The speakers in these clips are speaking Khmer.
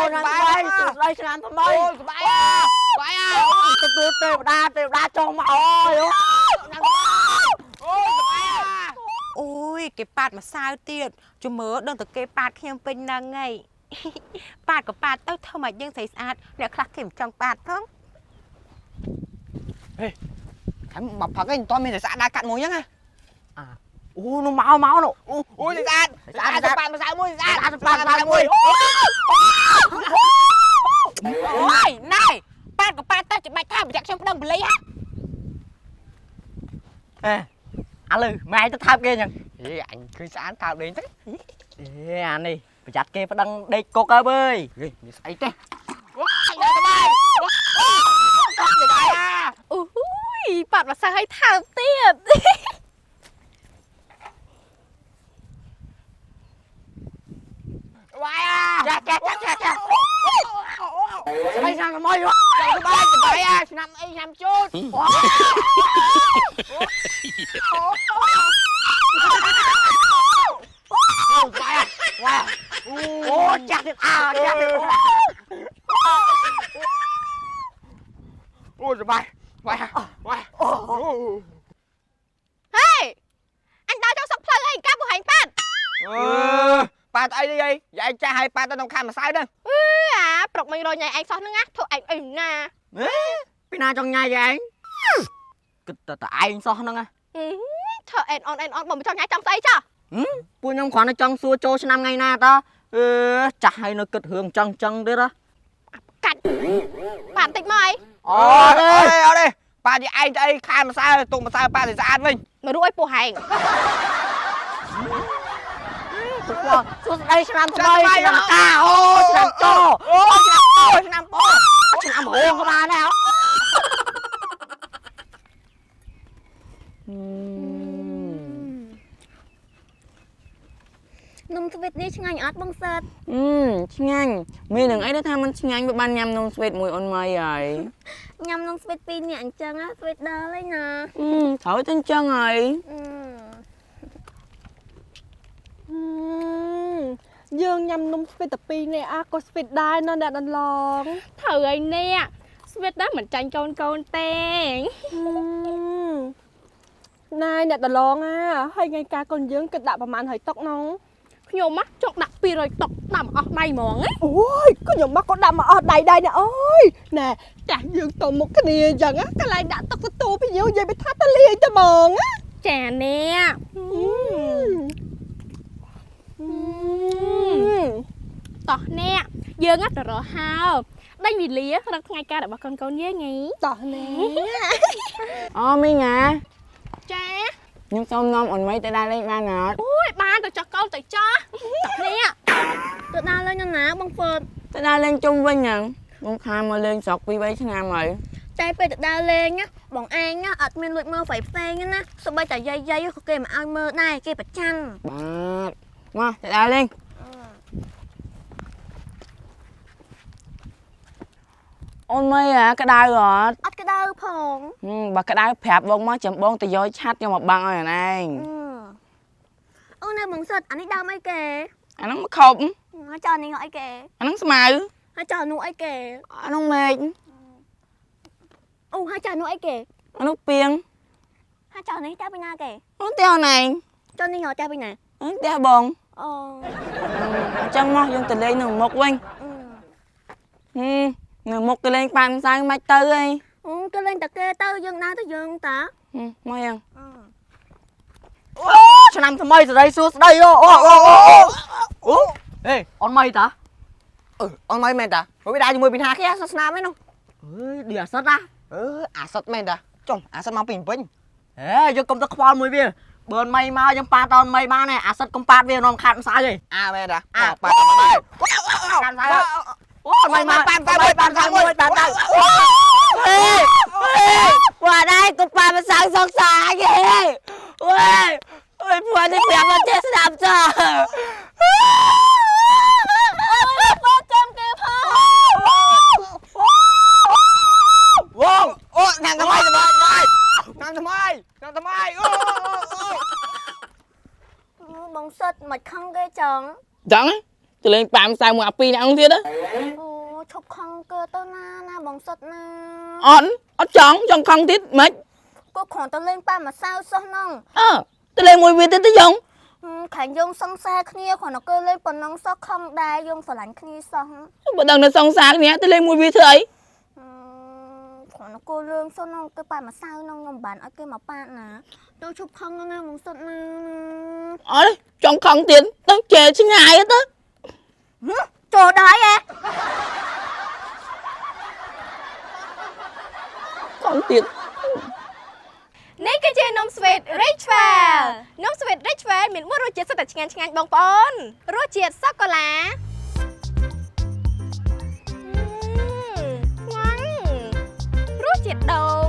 năm bay đây năm thầm bay bay à từ đa cho mà ôi ôi cái bạt mà sao tiệt chú mớ đừng từ cái bạt khi em bên năng ngay bạt của bạt tao thơm mà nhưng thấy sạch để khắc kiểm trong bạt không cái mà phật ấy to mình để xã đa cạn mồi nhá à nó máu máu nó ui xã bạn mà xã mồi xã bạn mồi ôi này bạt của bạt tao chỉ mày tham giặc trong đằng lấy á anh lư mày tao tham kia nhỉ anh cứ xã tham đến thế anh đi phải chặt kia phải đăng đây cô cơ bơi ấy thế ui bạt mà sao hay tham tiệt bay à chà bay sang môi rồi bay à năm chút wow chặt được ôi rồi bay hey anh tao cho sọc phơi hình cáp của hành bạt ba tay đi vậy anh cha hai ba tao đồng khăn mà sai đó à bọc mình rồi nhảy anh xót nước ngắt thôi anh nè pin na trong nhà vậy anh kịch tại anh xót nó nghe thôi anh on bấm cho nhảy trong tay cho buổi nhóm khoản nó trong xua trôi năm ngày na ta chả hay nó kịch hưởng chân đấy đó cạnh bạn tịch mày ở đây ba thì anh đây khăn mà sai tụng mà sai ba thì ra ăn mình mà đuổi bộ hành xuống đây làm thôi làm ca làm cho làm hồn của bà nào nông sweetនេះឆ្ងាញ់អត់បងសិតឆ្ងាញ់មាននឹងអីទៅថាมันឆ្ងាញ់បានញ៉ាំនំ sweet មួយអូនម៉ៃហើយញ៉ាំនំ sweet ពីរនាក់អញ្ចឹងណា sweet ដល់ហើយណាត្រូវទៅអញ្ចឹងហើយយើងញ៉ាំនំស្វីតតែពីរនេះអាក៏ស្វីតដែរនៅអ្នកដន្លង thử ấy nè sweet đó mình tranh con tên ណែអ្នកដន្លងហើយថ្ងៃការកូនយើងគិតដាក់ប្រហែលហើយតុកនោះ ខ្ញុំមកចង់ដាក់200តុកដាក់អស់ដៃហ្មងណា អូយខ្ញុំមកក៏ដាក់មកអស់ដៃណាអូយណែចាស់យើងទៅមុខគ្នាអញ្ចឹងកន្លែងដាក់តុកទៅទូពីយើងនិយាយទៅថាតលាយទៅហ្មង ចានែតោះនែយើងទៅរកហើដេញវិលារកថ្ងៃការរបស់កូនយើងហី តោះណែ អូមីងា ចា ខ្ញុំសុំនាំអូនម៉ៃទៅដើរលេងបានអត់ អូយបានទៅចោះកូនទៅចោះតោះនែ ទៅដល់លេងណាបងហ្វឺត ទៅដើរលេងជុំវិញហ្នឹងខ្ញុំខានមកលេងស្រុក2 3ឆ្នាំហើយ តែពេលទៅដល់លេងបងឯងអត់មានលួចមើលផ្សេងផ្សេងណាសូម្បីតែយាយក៏គេមិនឲ្យមើលដែរគេប្រចាំបាទមកទៅដើរលេងអូនម៉ៃក្តៅអត់ អត់ក្តៅផង បើក្តៅប្រាប់បងមកចាំបងទៅយកឆាត់យកមកបាំងឲ្យអាឯង អូនឯងបងសិតអានេះដើមអីគេ អាហ្នឹងមកខប់ ហើយចោលនេះអីគេ អាហ្នឹងស្មៅ ហើយចោលនោះអីគេ អាហ្នឹងមេឃ អូហើយចោលនោះអីគេ អាហ្នឹងពីង ហើយចោលនេះតែពីណាគេ អូនទៅអូនឯង ចោលនេះតែពីណា អូនទៅបង អូ អញ្ចឹងមកយើងទៅលេងនៅមុខវិញនៅមុខទៅលេងប៉ាមិនសៅមិនទៅអី គេលេងតែគេទៅយើងដើរទៅយើងតា មកយ៉ាងឆ្នាំថ្មីស្ដីសួស្ដីអូហេអូនម៉ៃតាអូនម៉ៃមែនតាមកវាដើរជាមួយពីណាគេសាសនាមែននោះឌីអាសិតអាសិតមែនតាចុះអាសិតមកពីពេញហេយើងកុំទៅខ្វល់មួយវាបើម៉ៃមកយើងប៉ាតអូនម៉ៃបានអាសិតកុំប៉ាតវានាំខាត់មិនស្អីទេមែនតាប៉ាតអត់បានខាត់ស្អីអូម៉ៃមកប៉ានមួយហេว่าได้กูปามาสั่งสงสารไงเว้ยพวกนี้เปลี่ยนมาเทสนามจ้าพ่อจำเกพ่อ ว้าวโอ้นั่งทำไมนั่งทำไมបងសិតមិនខឹងគេចឹង ចឹងទៅលេងប៉ាមសៅ តែមួយអាពីរអ្នកនោះទៀតណា អូឈប់ខំកើទៅណាបងសុតណា អត់ចង់ខំទៀតមិន ក៏គ្រាន់តែលេងប៉ាម្សៅសោះណង ទៅលេងមួយវាទៀតទៅយ៉ង ខាងយើងសង្សារគ្នាគ្រាន់តែកើលេងប៉ុណ្ណឹងសោះខំដែរយើងស្រឡាញ់គ្នាសោះ បើដឹងនៅសង្សារគ្នាទៅលេងមួយវាធ្វើអី គ្រាន់តែកើលេងសោះណងទៅប៉ាម្សៅណងខ្ញុំបានឲ្យគេមកប៉ាណាទៅឈប់ខំណាបងសុតណា អត់ចង់ខំទៀតទៅជែឆ្ងាយទៅ ចូលដែរហ៎ ខំទៀត នេះគឺជានំស្វីត Richwell នំស្វីត Richwell មានមួយរសជាតិសុទ្ធតែឆ្ងាញ់បងប្អូនរសជាតិសូកូឡាឆ្ងាញ់រសជាតិដូង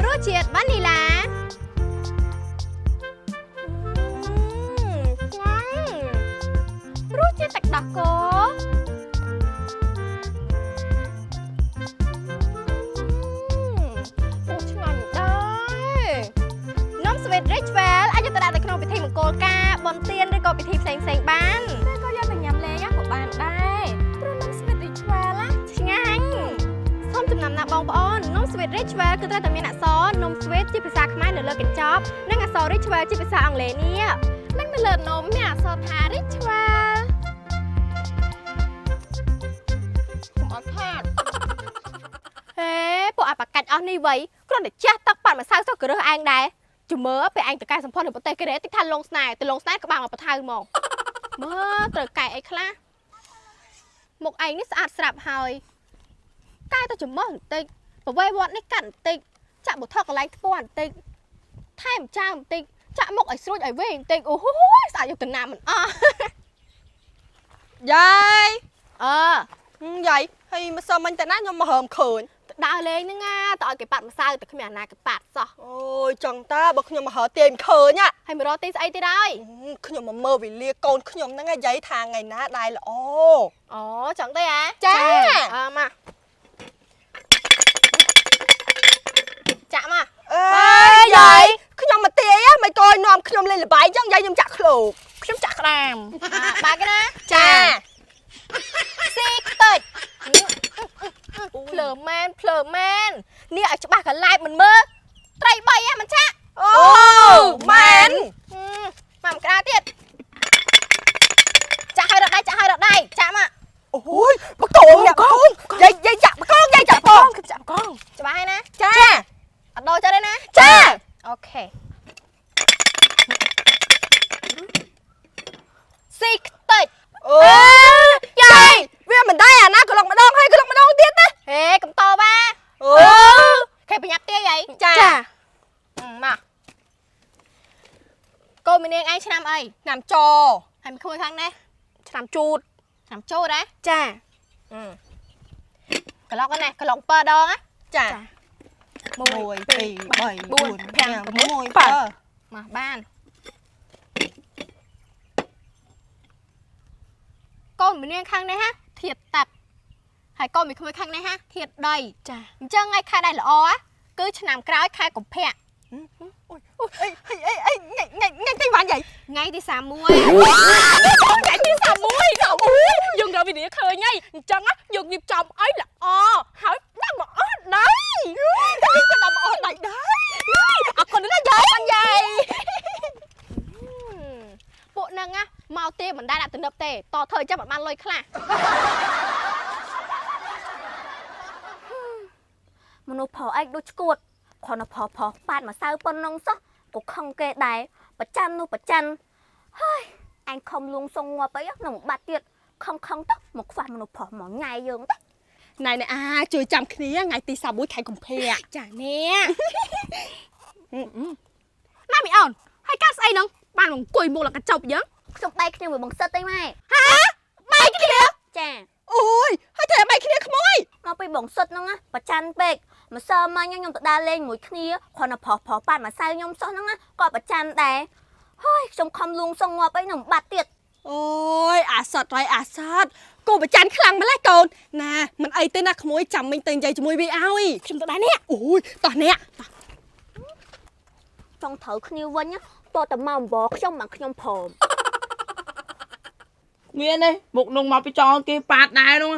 រសជាតិវ៉ានីឡាឆ្ងាញ់រសជាតិទឹកដោះគោ Richwell អាចយកទៅដាក់ទៅក្នុងពិធីមង្គលការបុណ្យទានឬក៏ពិធីផ្សេងៗបានតែក៏យកទៅញ៉ាំលេងក៏បានដែរព្រោះនំ Sweet Richwell ឆ្ងាញ់សូមចំណាំណាបងប្អូននំ Sweet Richwell គឺត្រូវតែមានអក្សរនំ Sweet ជាភាសាខ្មែរនៅលើកញ្ចប់និងអក្សរ Richwell ជាភាសាអង់គ្លេសនេះនិងនៅលើនំមានអក្សរថា Richwell ខ្ញុំអត់ខាតហេពួកអាបកាច់អស់នេះវៃគ្រាន់តែចាស់ទឹកប៉ាត់ម្សៅសោះក៏រើសឯងដែរ ជំមើពេលឯងទៅកែសម្ផស្សនៅប្រទេសគេរ៉េតិចថាលងស្នេហ៍ទៅលងស្នេហ៍ក្បាលមកបថៅមកមើលត្រូវកែអីខ្លះមុខឯងនេះស្អាតស្រាប់ហើយកែទៅចំមើបន្តិចប្រវេវត្តនេះកាត់បន្តិចចាក់ប៊ូថកកន្លែងធ្ពស់បន្តិចថែមចាមបន្តិចចាក់មុខឲ្យស្រួចឲ្យវែងបន្តិចអូហូយស្អាតយកទៅណាមិនអស់ យាយ យាយ ហើយម្សិលមិញតែណាខ្ញុំមកហើមឃើញ ដើរលេងហ្នឹងណាតើឲ្យគេប៉ាត់ម្សៅតែគ្មានអាណាគេប៉ាត់សោះ អូយចង់តាបើខ្ញុំមកហើទាយមិនឃើញ ហើយមករកទីស្អីទៀតហើយ ខ្ញុំមកមើលវេលាកូនខ្ញុំហ្នឹងយាយថាថ្ងៃណាដែរល្អ អូចង់ទេហ៎ ចា មកចាក់មក អេយាយខ្ញុំមកទាយមិនកូននាំខ្ញុំលេងលបាយចឹងយាយខ្ញុំចាក់ឃ្លោក ខ្ញុំចាក់ក្តាមបើកណា ចា ស៊ីខ្ទេចភ្លើមែននេះឲ្យច្បាស់កន្លែបមិនមើលត្រី3មិនចាក់ អូមែន មកក្តារទៀតចាក់ឲ្យរត់ដៃចាក់មក អូយបកងអ្នកកូនយាយចាក់បកងយាយចាក់បកង ចាក់កងច្បាស់ហើយណា ចា អត់ដូរចិត្តទេណា ចា អូខេស៊ីខ្ទេច អូយាយវាមិនដែរអាណាក្លុកម្ដងហើយក្លុកម្ដងទៀតណា ហេកំតបា អូ ខេប្រញាប់ទាយអី ចា មកកូនមីនាងឯងឆ្នាំអី ឆ្នាំច ហើយមិនខួយខាងនេះឆ្នាំជូតហ៎ ចា ក្លុកណាក្លុក7ដងណា ចា 1 1 2 3 4 5 6 7 7 មកបានកូនមីនាងខាងនេះហ่ะធៀបទឹកហើយកូនមីក្មួយខាងនេះហ่ะធៀបដីចាអញ្ចឹងថ្ងៃខែដែរល្អគឺឆ្នាំក្រោយខែកុម្ភៈ អីថ្ងៃទីបានយាយ ថ្ងៃទី31ថ្ងៃទី31យើងរកវីដេអូឃើញហើយអញ្ចឹងយើងញៀបចំអីល្អហើយដាក់មកអស់ដៃយើងក៏ដាក់មកអស់ដៃដែរអរគុណណាយាយពួកនឹងមកទេមិនដែរដាក់ទំនើបទេតធ្វើអញ្ចឹងមិនបានលុយខ្លះ មនុស្សប្រុសឯងដូចឈួតគ្រាន់តែប្រុសប៉ាត់ម្សៅប៉ុណ្ណឹងសោះក៏ខឹងគេដែរប្រចាំនោះប្រចាំហើយអញខំលួងសុងងាប់អីនឹងបាត់ទៀតខឹងទៅមកខ្វះមនុស្សប្រុសមកញ៉ៃយើងទៅ ណែជួយចាំគ្នាថ្ងៃទី31ខែកុម្ភៈ ចានេះណាមីអូនហើយកាស្អីហ្នឹងបានអង្គុយមកឡើងកញ្ចប់យើង ខ្ញុំដៃគ្នាមួយបងសិតទេម៉ែ បែកគ្នា ចា អូយហើយតែបែកគ្នាក្មួយ មកពីបងសិតហ្នឹងប្រចាំពេកម្សិលមិញខ្ញុំទៅដើរលេងមួយគ្នាគ្រាន់តែប្រុសប៉ាត់ម្សៅខ្ញុំសោះហ្នឹងក៏ប្រចាំដែរហើយខ្ញុំខំលួងសុងងាប់អីនឹងបាត់ទៀត អូយអាសតហើយអាសតគូប្រច័នខ្លាំងម្លេះកូនណាមិនអីទេណាក្មួយចាំមិញទៅនិយាយជាមួយវាឲ្យ ខ្ញុំទៅដែរនេះ អូយតោះនេះ ចង់ត្រូវគ្នាវិញតើតែមកអំបរខ្ញុំមកខ្ញុំព្រម មានទេមុខនឹងមកពីចោលគេប៉ាតដែរនោះ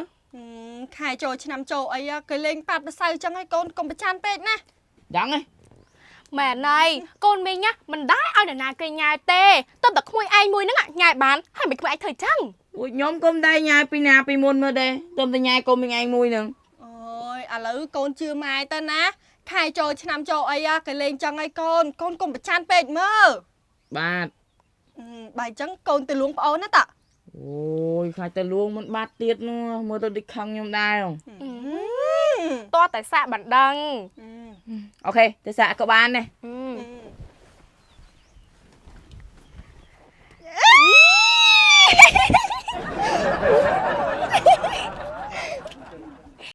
ខែចូលឆ្នាំចូលអីគេលេងប៉ាត់ម្សៅចឹងហើយកូនកុំប្រច័ណ្ឌពេកណា យ៉ាងហ៎ ម៉ែណៃកូនមីងមិនដែរឲ្យនរណាគេញ៉ាយទេតើតែក្មួយឯងមួយហ្នឹងញ៉ាយបានហើយមិនក្មួយឯងធ្វើចឹង ពួកខ្ញុំគុំដែរញ៉ាយពីណាពីមុនមើលដែរទៅតែញ៉ាយគុំមីងឯងមួយនឹង អូយឥឡូវកូនជឿម៉ែទៅណាខែចូលឆ្នាំចូលអីគេលេងចឹងហើយកូនកូនកុំប្រច័ណ្ឌពេកមើល បាទ បើអញ្ចឹងកូនទៅលួងប្អូនណាតា អូយខ្លាចតែលួងមិនបាត់ទៀតនោះមើលទៅដូចខឹងខ្ញុំដែរ តោះតែសាក់បណ្ដឹង អូខេទៅសាក់ក៏បានដែរ ហឹម